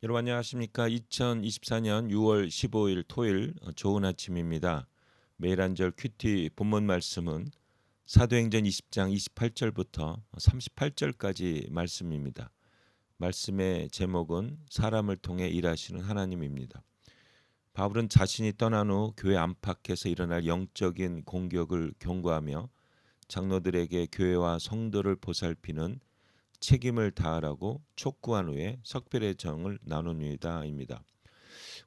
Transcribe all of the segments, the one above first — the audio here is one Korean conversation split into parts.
여러분 안녕하십니까? 2024년 6월 15일 토요일 좋은 아침입니다. 매일 한절 큐티 본문 말씀은 사도행전 20장 28절부터 38절까지 말씀입니다. 말씀의 제목은 사람을 통해 일하시는 하나님입니다. 바울은 자신이 떠난 후 교회 안팎에서 일어날 영적인 공격을 경고하며 장로들에게 교회와 성도를 보살피는 책임을 다하라고 촉구한 후에 석별의 정을 나눕니다입니다.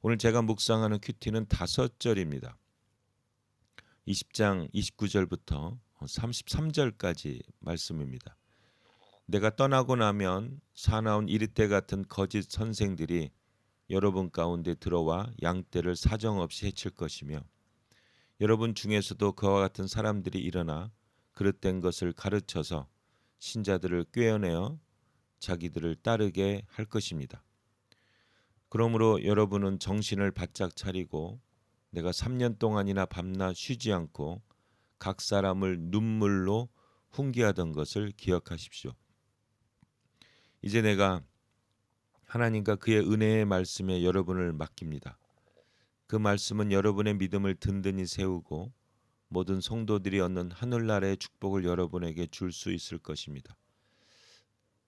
오늘 제가 묵상하는 큐티는 5절입니다. 20장 29절부터 33절까지 말씀입니다. 내가 떠나고 나면 사나운 이리떼 같은 거짓 선생들이 여러분 가운데 들어와 양떼를 사정없이 해칠 것이며 여러분 중에서도 그와 같은 사람들이 일어나 그릇된 것을 가르쳐서 신자들을 꿰어내어 자기들을 따르게 할 것입니다. 그러므로 여러분은 정신을 바짝 차리고 내가 3년 동안이나 밤낮 쉬지 않고 각 사람을 눈물로 훈계하던 것을 기억하십시오. 이제 내가 하나님과 그의 은혜의 말씀에 여러분을 맡깁니다. 그 말씀은 여러분의 믿음을 든든히 세우고 모든 성도들이 얻는 하늘나라의 축복을 여러분에게 줄 수 있을 것입니다.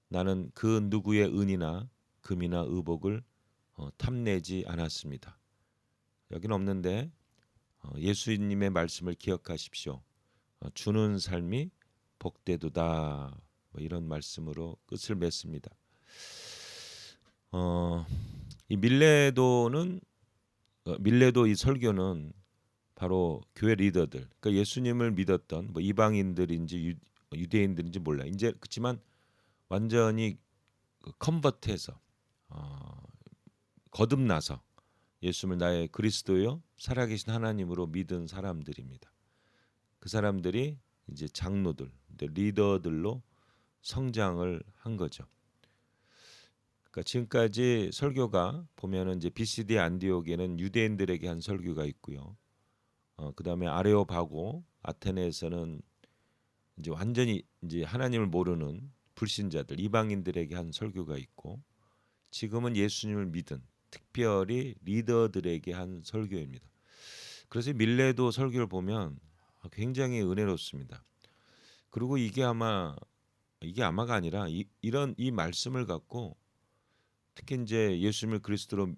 나는 그 누구의 은이나 금이나 의복을 탐내지 않았습니다. 여긴 없는데 예수님의 말씀을 기억하십시오. 주는 삶이 복되도다. 이런 말씀으로 끝을 맺습니다. 이 밀레도 이 설교는 바로 교회 리더들, 그러니까 예수님을 믿었던 이방인들인지 유대인들인지 몰라. 이제 그렇지만 완전히 컨버트해서 거듭나서 예수를 나의 그리스도요 살아계신 하나님으로 믿은 사람들입니다. 그 사람들이 이제 장로들, 리더들로 성장을 한 거죠. 그러니까 지금까지 설교가 보면은 이제 BCD 안디옥에는 유대인들에게 한 설교가 있고요. 그다음에 아레오바고 아테네에서는 이제 완전히 이제 하나님을 모르는 불신자들, 이방인들에게 한 설교가 있고 지금은 예수님을 믿은 특별히 리더들에게 한 설교입니다. 그래서 밀레도 설교를 보면 굉장히 은혜롭습니다. 그리고 이게 아마가 아니라 이런 이 말씀을 갖고 특히 이제 예수님을 그리스도로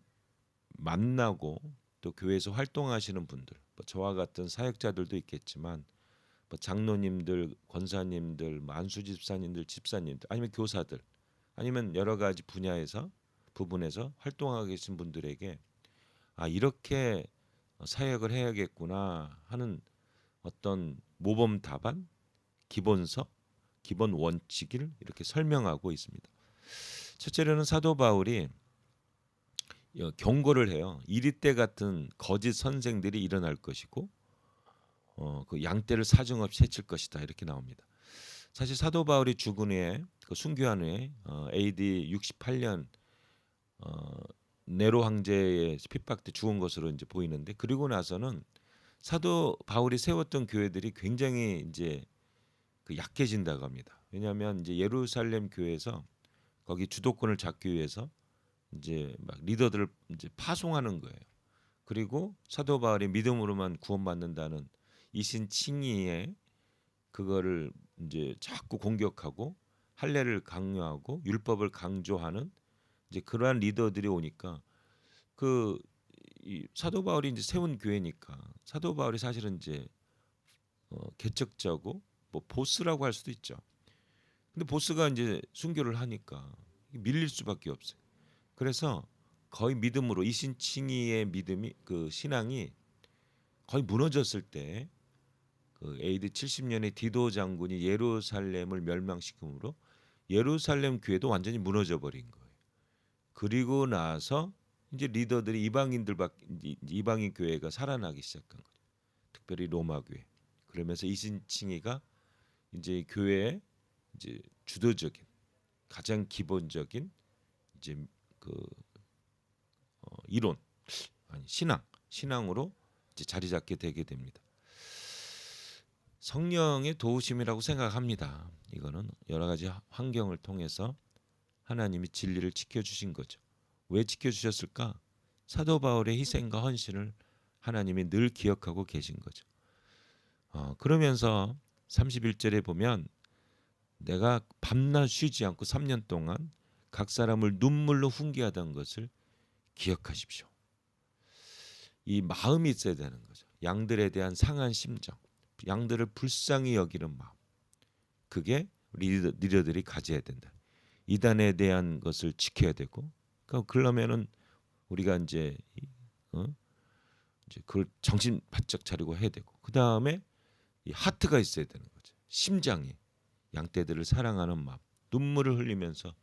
만나고 또 교회에서 활동하시는 분들, 저와 같은 사역자들도 있겠지만 장로님들, 권사님들, 안수 집사님들, 집사님들, 아니면 교사들, 아니면 여러 가지 부분에서 활동하고 계신 분들에게 이렇게 사역을 해야겠구나 하는 어떤 모범 답안, 기본서, 기본 원칙을 이렇게 설명하고 있습니다. 첫째로는 사도 바울이 경고를 해요. 이리떼 같은 거짓 선생들이 일어날 것이고 그 양떼를 사정없이 해칠 것이다 이렇게 나옵니다. 사실 사도 바울이 죽은 후에 순교한 후에 AD 68년 네로 황제의 핍박 때 죽은 것으로 이제 보이는데 그리고 나서는 사도 바울이 세웠던 교회들이 굉장히 이제 약해진다고 합니다. 왜냐하면 이제 예루살렘 교회에서 거기 주도권을 잡기 위해서 이제 막 리더들을 이제 파송하는 거예요. 그리고 사도 바울이 믿음으로만 구원받는다는 이신칭의의 그거를 이제 자꾸 공격하고 할례를 강요하고 율법을 강조하는 이제 그러한 리더들이 오니까 이 사도 바울이 이제 세운 교회니까 사도 바울이 사실은 이제 개척자고 보스라고 할 수도 있죠. 근데 보스가 이제 순교를 하니까 밀릴 수밖에 없어요. 그래서 거의 믿음으로 이신칭의의 믿음이 그 신앙이 거의 무너졌을 때 AD 70년에 디도 장군이 예루살렘을 멸망시킴으로 예루살렘 교회도 완전히 무너져 버린 거예요. 그리고 나서 이제 리더들이 이방인 교회가 살아나기 시작한 거죠. 특별히 로마 교회. 그러면서 이신칭의가 이제 교회의 이제 주도적인 가장 기본적인 이제 그 이론 아니 신앙으로 이제 자리 잡게 되게 됩니다. 성령의 도우심이라고 생각합니다. 이거는 여러 가지 환경을 통해서 하나님이 진리를 지켜주신 거죠. 왜 지켜주셨을까? 사도 바울의 희생과 헌신을 하나님이 늘 기억하고 계신 거죠. 그러면서 31절에 보면 내가 밤낮 쉬지 않고 3년 동안 각 사람을 눈물로 훈계하던 것을 기억하십시오. 이 마음이 있어야 되는 거죠. 양들에 대한 상한 심정, 양들을 불쌍히 여기는 마음. 그게 리더들이 가져야 된다. 이단에 대한 것을 지켜야 되고, 그러면은 우리가 이제 그걸 정신 바짝 차리고 해야 되고, 그 다음에 이 하트가 있어야 되는 거죠. 심장이 양떼들을 사랑하는 마음, 눈물을 흘리면서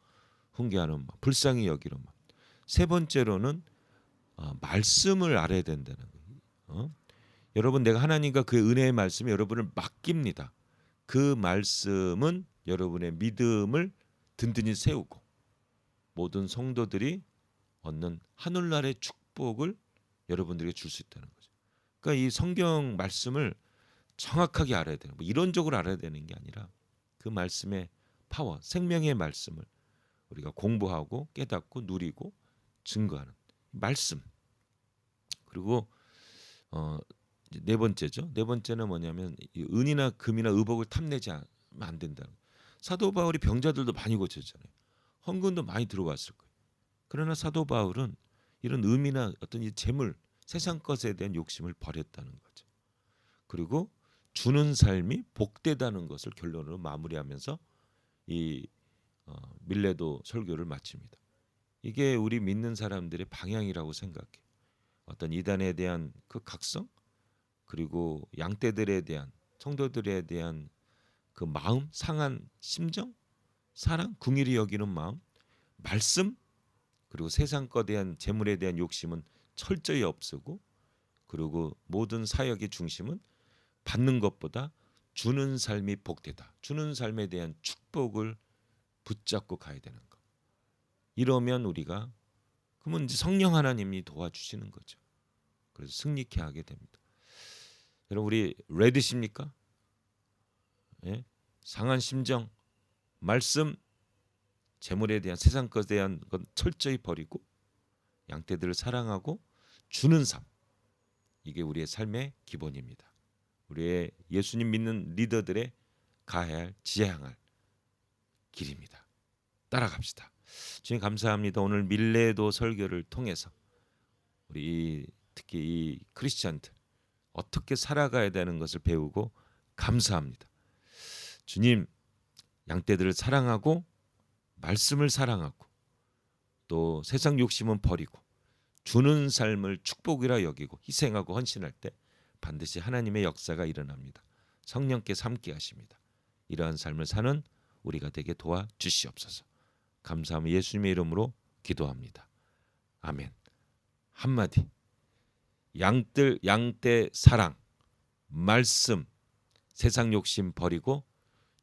훈계하는 마음, 불쌍히 여기는 마음. 세 번째로는 말씀을 알아야 된다는 거예요. 여러분, 내가 하나님과 그의 은혜의 말씀이 여러분을 맡깁니다. 그 말씀은 여러분의 믿음을 든든히 세우고 모든 성도들이 얻는 하늘나라의 축복을 여러분들에게 줄 수 있다는 거죠. 그러니까 이 성경 말씀을 정확하게 알아야 되는, 이론적으로 알아야 되는 게 아니라 그 말씀의 파워, 생명의 말씀을 우리가 공부하고 깨닫고 누리고 증거하는 말씀. 그리고 이제 네 번째죠. 네 번째는 뭐냐면 은이나 금이나 의복을 탐내지 않으면 안 된다는 거예요. 사도 바울이 병자들도 많이 고쳤잖아요. 헌금도 많이 들어왔을 거예요. 그러나 사도 바울은 이런 의미나 어떤 이 재물, 세상 것에 대한 욕심을 버렸다는 거죠. 그리고 주는 삶이 복되다는 것을 결론으로 마무리하면서 이 밀레도 설교를 마칩니다. 이게 우리 믿는 사람들의 방향이라고 생각해요. 어떤 이단에 대한 그 각성, 그리고 양떼들에 대한, 성도들에 대한 그 마음, 상한 심정, 사랑, 긍휼히 여기는 마음, 말씀, 그리고 세상 것에 대한 재물에 대한 욕심은 철저히 없애고, 그리고 모든 사역의 중심은 받는 것보다 주는 삶이 복되다. 주는 삶에 대한 축복을 붙잡고 가야 되는 거. 이러면 우리가, 그러면 이제 성령 하나님이 도와주시는 거죠. 그래서 승리케 하게 됩니다. 여러분, 우리 레드십니까? 예? 상한 심정, 말씀, 재물에 대한, 세상 것에 대한 건 철저히 버리고 양떼들을 사랑하고 주는 삶. 이게 우리의 삶의 기본입니다. 우리의 예수님 믿는 리더들의 가야 할, 지향할 길입니다. 따라갑시다. 주님 감사합니다. 오늘 밀레도 설교를 통해서 우리 특히 이 크리스찬들 어떻게 살아가야 되는 것을 배우고 감사합니다. 주님, 양떼들을 사랑하고 말씀을 사랑하고 또 세상 욕심은 버리고 주는 삶을 축복이라 여기고 희생하고 헌신할 때 반드시 하나님의 역사가 일어납니다. 성령께서 함께 하십니다. 이러한 삶을 사는 우리가 되게 도와주시옵소서. 감사하며 예수님의 이름으로 기도합니다. 아멘. 한마디, 양떼 사랑, 말씀, 세상 욕심 버리고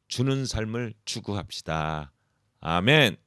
주는 삶을 추구합시다. 아멘.